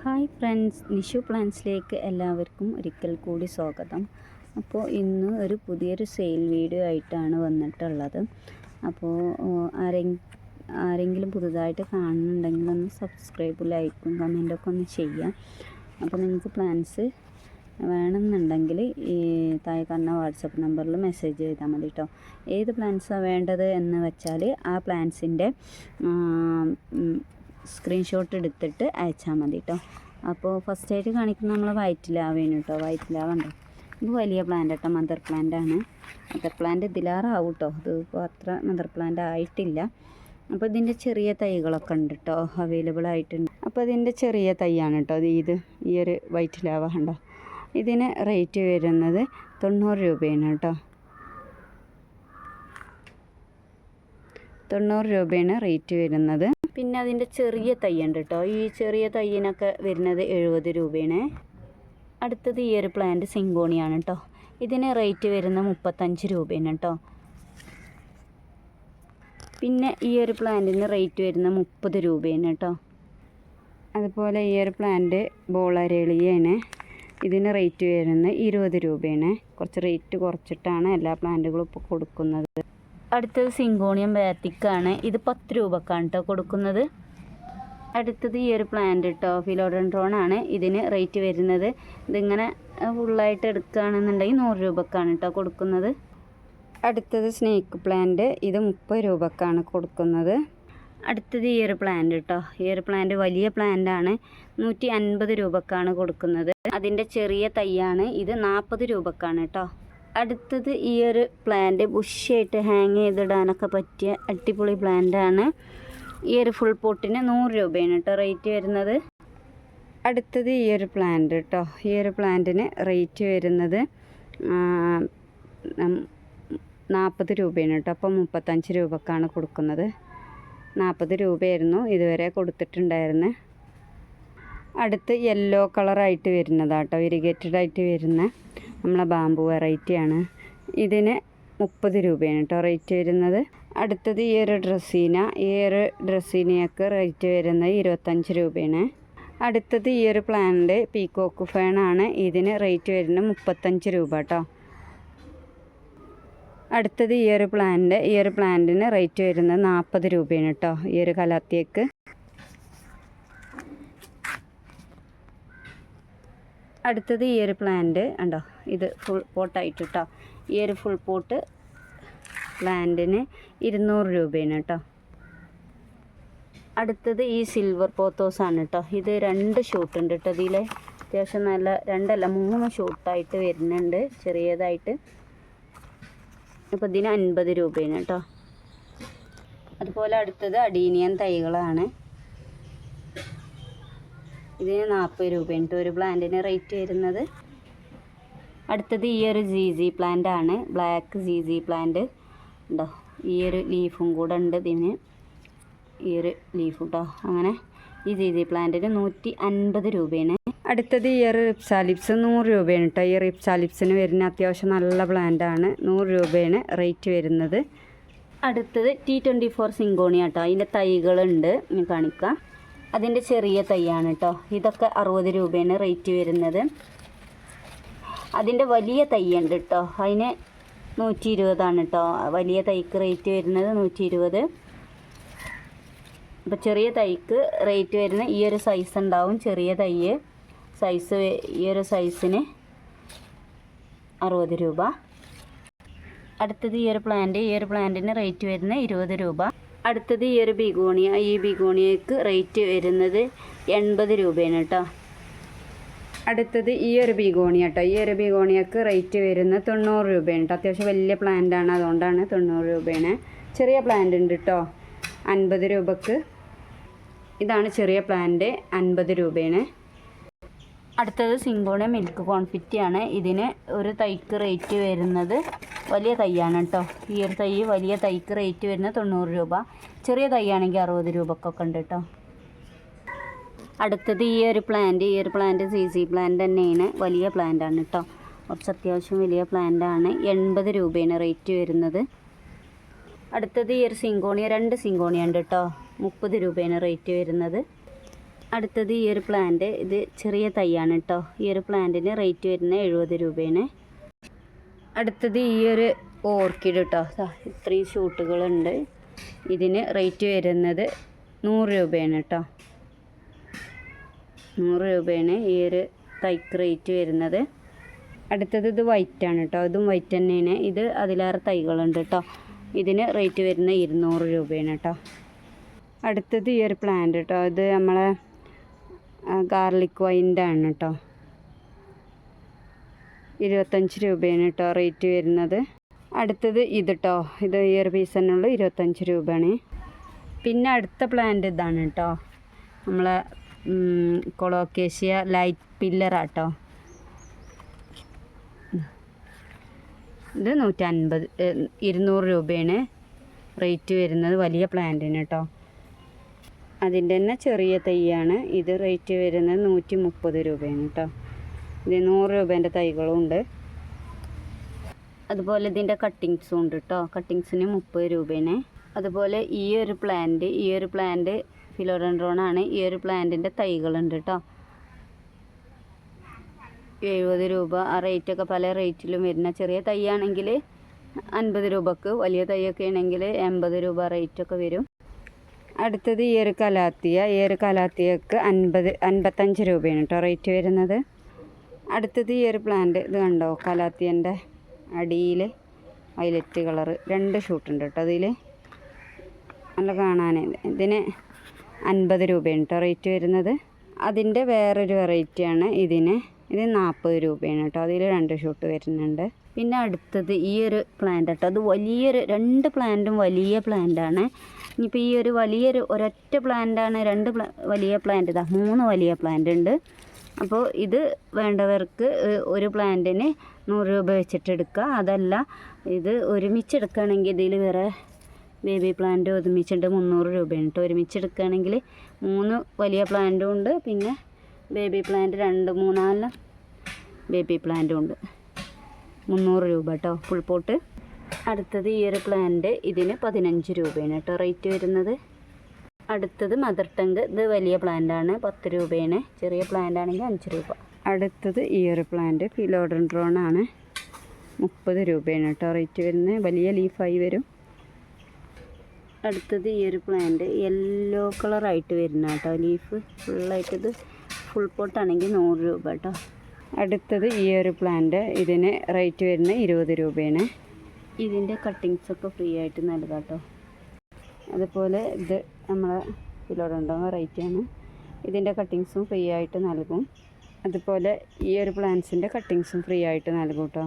Hi friends, Nishu പ്ലാൻസിലേക്ക് എല്ലാവർക്കും ഒരിക്കൽ കൂടി സ്വാഗതം. അപ്പോൾ ഇന്ന് ഒരു പുതിയൊരു സെയിൽ വീഡിയോ ആയിട്ടാണ് വന്നിട്ടുള്ളത്. അപ്പോൾ ആരെങ്കിലും പുതുതായിട്ട് കാണുന്നുണ്ടെങ്കിൽ ഒന്ന് സബ്സ്ക്രൈബ്, ലൈക്കും കമൻറ്റൊക്കെ ഒന്ന് ചെയ്യാം. അപ്പോൾ നിങ്ങൾക്ക് പ്ലാൻസ് വേണമെന്നുണ്ടെങ്കിൽ ഈ താഴെ കാണുന്ന വാട്സപ്പ് നമ്പറിൽ മെസ്സേജ് ചെയ്താൽ മതി കേട്ടോ. ഏത് പ്ലാൻസാണ് വേണ്ടത് എന്ന് വെച്ചാൽ ആ പ്ലാൻസിൻ്റെ സ്ക്രീൻഷോട്ട് എടുത്തിട്ട് അയച്ചാൽ മതി കേട്ടോ. അപ്പോൾ ഫസ്റ്റായിട്ട് കാണിക്കുന്ന നമ്മൾ വൈറ്റ് ലാവയാണ് കേട്ടോ. വൈറ്റ് ലാവ ഉണ്ടോ, ഇത് വലിയ പ്ലാന്റ് കേട്ടോ, മദർ പ്ലാന്റ് ആണ്. മദർ പ്ലാന്റ് ഇതിലാറാവും കേട്ടോ, ഇത് ഇപ്പോൾ അത്ര മദർ പ്ലാന്റ് ആയിട്ടില്ല. അപ്പോൾ ഇതിൻ്റെ ചെറിയ തൈകളൊക്കെ ഉണ്ട് കേട്ടോ, അവൈലബിൾ ആയിട്ടുണ്ട്. അപ്പോൾ ഇതിൻ്റെ ചെറിയ തൈയാണ് കേട്ടോ ഇത്. ഈ ഒരു വൈറ്റ് ലാവ ഉണ്ടോ, ഇതിന് റേറ്റ് വരുന്നത് 90 രൂപയാണ് കേട്ടോ. 90 രൂപയാണ് റേറ്റ് വരുന്നത്. പിന്നെ അതിൻ്റെ ചെറിയ തൈ ഉണ്ട് കേട്ടോ, ഈ ചെറിയ തൈയിനൊക്കെ വരുന്നത് 70 രൂപയാണ്. അടുത്തത് ഈ ഒരു പ്ലാന്റ് സിങ്കോണിയാണ് കേട്ടോ, ഇതിന് റേറ്റ് വരുന്നത് 35 രൂപയാണ് കേട്ടോ. പിന്നെ ഈ ഒരു പ്ലാന്റിന് റേറ്റ് വരുന്നത് 30 രൂപയാണ് കേട്ടോ. അതുപോലെ ഈ ഒരു പ്ലാന്റ് ബോളരളിയാണ്, ഇതിന് റേറ്റ് വരുന്നത് 20 രൂപയാണ്. കുറച്ച് റേറ്റ് കുറച്ചിട്ടാണ് എല്ലാ പ്ലാന്റുകളും ഇപ്പോൾ കൊടുക്കുന്നത്. അടുത്തത് സിങ്കോണിയം ബാത്തിക്കാണ്, ഇത് 10 രൂപക്കാണ് കേട്ടോ കൊടുക്കുന്നത്. അടുത്തത് ഈ ഒരു പ്ലാന്റ് കേട്ടോ, ഫിലോഡൻഡ്രോൺ ആണ്, ഇതിന് റേറ്റ് വരുന്നത്, ഇതിങ്ങനെ ഫുള്ളായിട്ട് എടുക്കുകയാണെന്നുണ്ടെങ്കിൽ 100 രൂപക്കാണ് കേട്ടോ കൊടുക്കുന്നത്. അടുത്തത് സ്നേക്ക് പ്ലാന്റ്, ഇത് 30 രൂപക്കാണ് കൊടുക്കുന്നത്. അടുത്തത് ഈ ഒരു പ്ലാന്റ് കേട്ടോ, ഈ ഒരു പ്ലാന്റ് വലിയ പ്ലാന്റ് ആണ്, 150 രൂപക്കാണ് കൊടുക്കുന്നത്. അതിൻ്റെ ചെറിയ തൈയാണ്, ഇത് 40 രൂപക്കാണ് കേട്ടോ. അടുത്തത് ഈ ഒരു പ്ലാന്റ് ബുഷായിട്ട് ഹാങ് ചെയ്തിടാനൊക്കെ പറ്റിയ അടിപൊളി പ്ലാന്റ് ആണ്. ഈ ഒരു ഫുൾ പോട്ടിന് 100 രൂപയാണ് കേട്ടോ റേറ്റ് വരുന്നത്. അടുത്തത് ഈ ഒരു പ്ലാന്റ് കേട്ടോ, ഈ ഒരു പ്ലാന്റിന് റേറ്റ് വരുന്നത് 40 രൂപയാണ് കേട്ടോ. അപ്പോൾ 35 രൂപക്കാണ് കൊടുക്കുന്നത്. 40 രൂപയായിരുന്നു ഇതുവരെ കൊടുത്തിട്ടുണ്ടായിരുന്നത്. അടുത്ത് യെല്ലോ കളറായിട്ട് വരുന്നതാട്ടോ, ഇറിഗേറ്റഡ് ആയിട്ട് വരുന്ന നമ്മളെ ബാമ്പു വെറൈറ്റിയാണ്, ഇതിന് 30 രൂപയാണ് കേട്ടോ റേറ്റ് വരുന്നത്. അടുത്തത് ഈ ഒരു ഡ്രസ്സീന, ഈ ഒരു ഡ്രസ്സീനയൊക്കെ റേറ്റ് വരുന്നത് 25 രൂപയാണ്. അടുത്തത് ഈ ഒരു പ്ലാന്റ് പീക്കോക്ക് ഫേണാണ്, ഇതിന് റേറ്റ് വരുന്നത് 35 രൂപ കേട്ടോ. അടുത്തത് ഈ ഒരു പ്ലാന്റ്, ഈ ഒരു പ്ലാന്റിന് റേറ്റ് വരുന്നത് 40 രൂപയാണ് കേട്ടോ. ഈ ഒരു കലാത്തിയക്ക്. അടുത്തത് ഈ ഒരു പ്ലാന്റ് ഉണ്ടോ, ഇത് ഫുൾ പോട്ടായിട്ട് കേട്ടോ. ഈ ഒരു ഫുൾ പോട്ട് പ്ലാന്റിന് 200 രൂപയാണ് കേട്ടോ. അടുത്തത് ഈ സിൽവർ പോത്തോസാണ് കേട്ടോ, ഇത് 2 ഷൂട്ട് ഉണ്ട് കേട്ടോ. ഇതിൽ അത്യാവശ്യം നല്ല 3 ഷൂട്ടായിട്ട് വരുന്നുണ്ട് ചെറിയതായിട്ട്. അപ്പോൾ ഇതിന് 50 രൂപയാണ് കേട്ടോ. അതുപോലെ അടുത്തത് അഡീനിയൻ തൈകളാണ്, ഇതിന് 40 രൂപയാണ് കേട്ടോ ഒരു പ്ലാന്റിന് റേറ്റ് വരുന്നത്. അടുത്തത് ഈ ഒരു ZZ പ്ലാന്റ് ആണ്, ബ്ലാക്ക് ZZ പ്ലാന്റ് ഉണ്ടോ, ഈ ഒരു ലീഫും കൂടെ ഉണ്ട് ഇതിന്, ഈ ഒരു ലീഫ് കേട്ടോ. അങ്ങനെ ഈ ZZ പ്ലാന്റിന് 150 രൂപയാണ്. അടുത്തത് ഈ ഒരു റിപ്സാലിപ്സ് 100 രൂപയാണ് കേട്ടോ. ഈ റിപ്സാലിപ്സിന് വരുന്ന അത്യാവശ്യം നല്ല പ്ലാന്റ് ആണ്, 100 രൂപയാണ് റേറ്റ് വരുന്നത്. അടുത്തത് T24 സിങ്കോണിയ കേട്ടോ, അതിൻ്റെ തൈകളുണ്ട് ഞാൻ കാണിക്കാം. അതിൻ്റെ ചെറിയ തൈയാണ് കേട്ടോ, ഇതൊക്കെ 60 രൂപയാണ് റേറ്റ് വരുന്നത്. അതിൻ്റെ വലിയ തൈ ഉണ്ട് കേട്ടോ, അതിന് 120 കേട്ടോ. വലിയ തൈക്ക് റേറ്റ് വരുന്നത് 120. അപ്പോൾ ചെറിയ തൈക്ക് റേറ്റ് വരുന്ന ഈ ഒരു സൈസ് ഉണ്ടാവും, ചെറിയ തൈ സൈസ്, ഈ ഒരു സൈസിന് 60 രൂപ. അടുത്തത് ഈ ഒരു പ്ലാന്റ്, ഈ ഒരു പ്ലാന്റിന് റേറ്റ് വരുന്നത് 20 രൂപ. അടുത്തത് ഈ ഒരു ബിഗോണിയ, ഈ ബിഗോണിയക്ക് റേറ്റ് വരുന്നത് 80 രൂപയാണ് കേട്ടോ. അടുത്തത് ഈ ഒരു ബിഗോണിയ കേട്ടോ, ഈ ഒരു ബിഗോണിയക്ക് റേറ്റ് വരുന്നത് 90 രൂപയാണ് കേട്ടോ. അത്യാവശ്യം വലിയ പ്ലാന്റ് ആണ്, അതുകൊണ്ടാണ് 90 രൂപയാണ്. ചെറിയ പ്ലാന്റ് ഉണ്ട് കേട്ടോ 50 രൂപക്ക്. ഇതാണ് ചെറിയ പ്ലാന്റ്, 50 രൂപയാണ്. അടുത്തത് സിങ്കോണിയം മിൽക്ക് കോൺഫിറ്റിയാണ്, ഇതിന് ഒരു തൈക്ക് റേറ്റ് വരുന്നത്, വലിയ തൈയാണ് കേട്ടോ. ഈ ഒരു തൈ വലിയ തൈക്ക് റേറ്റ് വരുന്നത് 90 രൂപ. ചെറിയ തൈയാണെങ്കിൽ 60 രൂപക്കൊക്കെ ഉണ്ട് കേട്ടോ. അടുത്തത് ഈ ഒരു പ്ലാന്റ്, ഈ ഒരു പ്ലാന്റ് ZZ പ്ലാന്റ് തന്നെയാണ്, വലിയ പ്ലാന്റ് ആണ് കേട്ടോ. കുറച്ച് അത്യാവശ്യം വലിയ പ്ലാന്റ് ആണ്, 80 രൂപയാണ് റേറ്റ് വരുന്നത്. അടുത്തത് ഈ ഒരു സിങ്കോണിയ, 2 സിങ്കോണിയ ഉണ്ട് കേട്ടോ, 30 രൂപയാണ് റേറ്റ് വരുന്നത്. അടുത്തത് ഈ ഒരു പ്ലാന്റ്, ഇത് ചെറിയ തൈയാണ് കേട്ടോ. ഈ ഒരു പ്ലാന്റിന് റേറ്റ് വരുന്നത് 70 രൂപയാണ്. അടുത്തത് ഈ ഒരു ഓർക്കിഡ് കേട്ടോ. ഇത്രയും ഷൂട്ടുകളുണ്ട്. ഇതിന് റേറ്റ് വരുന്നത് 100 രൂപയാണ് കേട്ടോ. 100 രൂപയാണ് ഈ ഒരു തൈക്ക് റേറ്റ് വരുന്നത്. അടുത്തത് ഇത് വൈറ്റാണ് കേട്ടോ. ഇതും വൈറ്റ് തന്നെയാണ്. ഇത് അതിലേറെ തൈകളുണ്ട് കേട്ടോ. ഇതിന് റേറ്റ് വരുന്നത് 200 രൂപയാണ് കേട്ടോ. അടുത്തത് ഈ ഒരു പ്ലാന്റ് കേട്ടോ. ഇത് നമ്മളെ ഗാർലിക് വൈൻ്റെ ആണ് കേട്ടോ. 25 രൂപയാണ് കേട്ടോ റേറ്റ് വരുന്നത്. അടുത്തത് ഇത് കേട്ടോ. ഇത് ഈ ഒരു പീസ് തന്നെ ഉള്ളൂ, 25 രൂപയാണ്. പിന്നെ അടുത്ത പ്ലാന്റ് ഇതാണ് കേട്ടോ. നമ്മളെ കൊളോക്കേഷ്യ ലൈറ്റ് പില്ലറാട്ടോ. ഇത് 200 രൂപയാണ് റേറ്റ് വരുന്നത്. വലിയ പ്ലാന്റിന് കേട്ടോ. അതിൻ്റെ തന്നെ ചെറിയ തൈയാണ്. ഇത് റേറ്റ് വരുന്നത് 130 രൂപയാണ് കേട്ടോ. ഇത് 100 രൂപേൻ്റെ തൈകളും ഉണ്ട്. അതുപോലെ ഇതിൻ്റെ കട്ടിങ്സും ഉണ്ട് കേട്ടോ. കട്ടിങ്സിന് 30 രൂപയാണ്. അതുപോലെ ഈ ഒരു പ്ലാന്റ് ഫിലോഡെൻഡ്രോണാണ്. ഈ ഒരു പ്ലാന്റിൻ്റെ തൈകളുണ്ട് കേട്ടോ. 70 രൂപ. ആ റേറ്റൊക്കെ പല റേറ്റിലും വരുന്ന. ചെറിയ തൈയാണെങ്കിൽ 50 രൂപക്ക്, വലിയ തൈയൊക്കെ ആണെങ്കിൽ 80 രൂപ റേറ്റൊക്കെ വരും. അടുത്തത് ഈ ഒരു കലാത്തിയ. ഈ ഒരു കലാത്തിയക്ക് 55 രൂപയാണ് കേട്ടോ റേറ്റ് വരുന്നത്. അടുത്തത് ഈ ഒരു പ്ലാന്റ്. ഇത് കണ്ടോ, കലാത്തിയൻ്റെ അടിയിൽ വയലറ്റ് കളറ് 2 ഷൂട്ടുണ്ട് കേട്ടോ. അതിൽ നല്ല കാണാൻ. ഇതിന് 50 രൂപയാണ് കേട്ടോ റേറ്റ് വരുന്നത്. അതിൻ്റെ വേറൊരു വെറൈറ്റിയാണ് ഇത് 40 രൂപയാണ് കേട്ടോ. അതിൽ 2 ഷൂട്ട് വരുന്നുണ്ട്. പിന്നെ അടുത്തത് ഈ ഒരു പ്ലാന്റ് കേട്ടോ. അത് രണ്ട് പ്ലാന്റും വലിയ പ്ലാന്റാണ്. ഇനിയിപ്പോൾ ഈ ഒരു ഒരൊറ്റ പ്ലാന്റാണ്. 2 വലിയ പ്ലാന്റ്, 3 വലിയ പ്ലാന്റ് ഉണ്ട്. അപ്പോൾ ഇത് വേണ്ടവർക്ക് ഒരു പ്ലാന്റിന് 100 രൂപ വെച്ചിട്ട് എടുക്കുക. അതല്ല ഇത് ഒരുമിച്ച് എടുക്കുകയാണെങ്കിൽ ഇതിൽ വേറെ ബേബി പ്ലാന്റ് ഒരുമിച്ചുണ്ട്, 300 രൂപയാണ് കേട്ടോ. ഒരുമിച്ച് എടുക്കുകയാണെങ്കിൽ 3 വലിയ പ്ലാന്റും ഉണ്ട്, പിന്നെ ബേബി പ്ലാന്റ് 2-3 ബേബി പ്ലാന്റും ഉണ്ട്. 300 രൂപ കേട്ടോ ഫുൾ പോട്ട്. അടുത്തത് ഈ ഒരു പ്ലാന്റ്. ഇതിന് 15 രൂപയാണ് കേട്ടോ റേറ്റ് വരുന്നത്. അടുത്തത് മദർ ടങ്ക്. ഇത് വലിയ പ്ലാന്റാണ്, 10 രൂപയാണ്. ചെറിയ പ്ലാന്റ് ആണെങ്കിൽ 5 രൂപ. അടുത്തത് ഈ ഒരു പ്ലാന്റ് ഫിലോഡെൻഡ്രോൺ ആണ്. 30 രൂപയാണ് കേട്ടോ റേറ്റ് വരുന്നത്. വലിയ ലീഫായി വരും. അടുത്തത് ഈ ഒരു പ്ലാന്റ് യെല്ലോ കളറായിട്ട് വരുന്ന കേട്ടോ. ലീഫ് ഫുള്ളായിട്ട്. ഇത് ഫുൾ പോട്ടാണെങ്കിൽ 100 രൂപ കേട്ടോ. അടുത്തത് ഈ ഒരു പ്ലാന്റ്. ഇതിന് റേറ്റ് വരുന്നത് 20 രൂപയാണ്. ഇതിൻ്റെ കട്ടിങ്സൊക്കെ ഫ്രീ ആയിട്ട് നൽകാം കേട്ടോ. അതുപോലെ ഇത് നമ്മളെ ഫിലോഡെൻഡ്രോൺ റേറ്റാണ്. ഇതിൻ്റെ കട്ടിങ്സും ഫ്രീ ആയിട്ട് നൽകും. അതുപോലെ ഈ ഒരു പ്ലാന്റ്സിൻ്റെ കട്ടിങ്സും ഫ്രീ ആയിട്ട് നൽകും കേട്ടോ.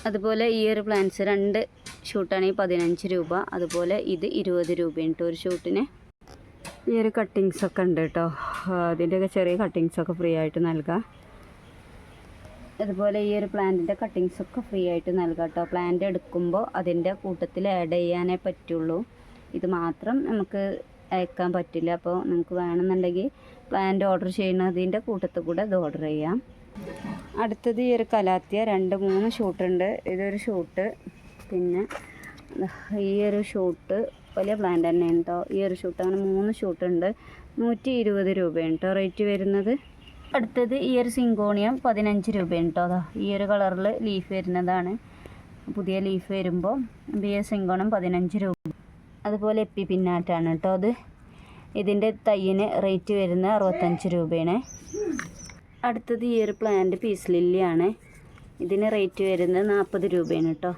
അതുപോലെ ഈ ഒരു പ്ലാന്റ്സ് 2 ഷൂട്ടാണെങ്കിൽ 15 രൂപ. അതുപോലെ ഇത് 20 രൂപയാണ് കേട്ടോ ഒരു ഷൂട്ടിന്. ഈ ഒരു കട്ടിങ്സൊക്കെ ഉണ്ട് കേട്ടോ. അതിൻ്റെയൊക്കെ ചെറിയ കട്ടിങ്സൊക്കെ ഫ്രീ ആയിട്ട് നൽകാം. അതുപോലെ ഈ ഒരു പ്ലാന്റിൻ്റെ കട്ടിങ്സൊക്കെ ഫ്രീ ആയിട്ട് നൽകാം കേട്ടോ. പ്ലാന്റ് എടുക്കുമ്പോൾ അതിൻ്റെ കൂട്ടത്തിൽ ആഡ് ചെയ്യാനേ പറ്റുള്ളൂ. ഇത് മാത്രം നമുക്ക് അയക്കാൻ പറ്റില്ല. അപ്പോൾ നമുക്ക് വേണമെന്നുണ്ടെങ്കിൽ പ്ലാന്റ് ഓർഡർ ചെയ്യുന്നതിൻ്റെ കൂട്ടത്തിൽ കൂടെ ഇത് ഓർഡർ ചെയ്യാം. അടുത്തത് ഈ ഒരു കലാത്തിയ 2-3 ഷൂട്ടുണ്ട്. ഇതൊരു ഷൂട്ട്. പിന്നെ ഈ ഒരു ഷൂട്ട് വലിയ പ്ലാന്റ് തന്നെയാണ് കേട്ടോ. ഈ ഒരു ഷൂട്ട് അങ്ങനെ 3 ഷൂട്ടുണ്ട്. 120 രൂപയാണ് കേട്ടോ റേറ്റ് വരുന്നത്. അടുത്തത് ഈ ഒരു സിങ്കോണിയം 15 രൂപയാണ് കേട്ടോ. അതാ ഈ ഒരു കളറിൽ ലീഫ് വരുന്നതാണ്. പുതിയ ലീഫ് വരുമ്പോൾ ഈ ഒരു സിങ്കോണിയം 15 രൂപ. അതുപോലെ എപ്പി പിന്നാറ്റാണ് കേട്ടോ അത്. ഇതിൻ്റെ തൈയിന് റേറ്റ് വരുന്നത് 65 രൂപയാണ്. അടുത്തത് ഈ ഒരു പ്ലാന്റ് പീസ് ലില്ലിയാണ്. ഇതിന് റേറ്റ് വരുന്നത് 40 രൂപയാണ് കേട്ടോ.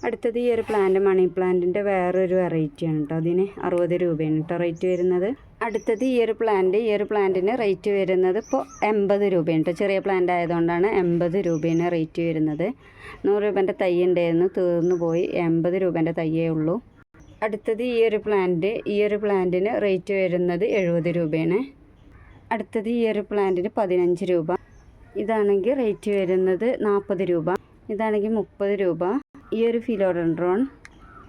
അടുത്തത് ഈ ഒരു പ്ലാന്റ് മണി പ്ലാന്റിൻ്റെ വേറൊരു വെറൈറ്റിയാണ് കേട്ടോ. അതിന് 60 രൂപയാണ് കേട്ടോ റേറ്റ് വരുന്നത്. അടുത്തത് ഈ ഒരു പ്ലാന്റിന് റേറ്റ് വരുന്നത് ഇപ്പോൾ 80 രൂപയാണ് കേട്ടോ. ചെറിയ പ്ലാന്റ് ആയതുകൊണ്ടാണ് 80 രൂപയാണ് റേറ്റ് വരുന്നത്. 100 രൂപേൻ്റെ തൈ ഉണ്ടായിരുന്നു, തീർന്നു പോയി. 80 രൂപേൻ്റെ തയ്യേ ഉള്ളൂ. അടുത്തത് ഈ ഒരു പ്ലാന്റിന് റേറ്റ് വരുന്നത് 70 രൂപയാണ്. അടുത്തത് ഈ ഒരു പ്ലാന്റിന് 15 രൂപ. ഇതാണെങ്കിൽ റേറ്റ് വരുന്നത് 40 രൂപ. ഇതാണെങ്കിൽ 30 രൂപ. ഈ ഒരു ഫിലോഡെൻഡ്രോൺ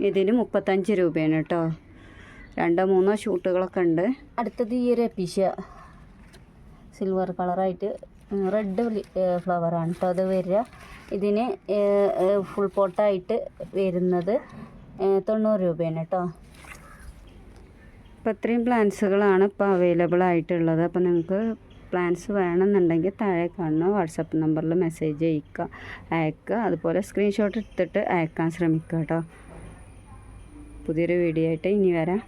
ഇതിന് 35 രൂപയാണ് കേട്ടോ. 2-3 ഷൂട്ടുകളൊക്കെ ഉണ്ട്. അടുത്തത് ഈ ഒരു എപ്പീഷ്യ സിൽവർ കളറായിട്ട് റെഡ് ഫ്ലവറാണ് കേട്ടോ അത് വരിക. ഇതിന് ഫുൾ പോട്ടായിട്ട് വരുന്നത് 90 രൂപയാണ് കേട്ടോ. അപ്പോൾ ഇത്രയും പ്ലാൻസുകളാണ് ഇപ്പോൾ അവൈലബിൾ ആയിട്ടുള്ളത്. അപ്പോൾ നിങ്ങൾക്ക് പ്ലാൻസ് വേണമെന്നുണ്ടെങ്കിൽ താഴെ കാണുന്ന വാട്സപ്പ് നമ്പറിൽ മെസ്സേജ് അയക്കുക. അതുപോലെ സ്ക്രീൻഷോട്ട് എടുത്തിട്ട് അയക്കാൻ ശ്രമിക്കുക കേട്ടോ. പുതിയൊരു വീഡിയോ ആയിട്ട് ഇനി വരാം.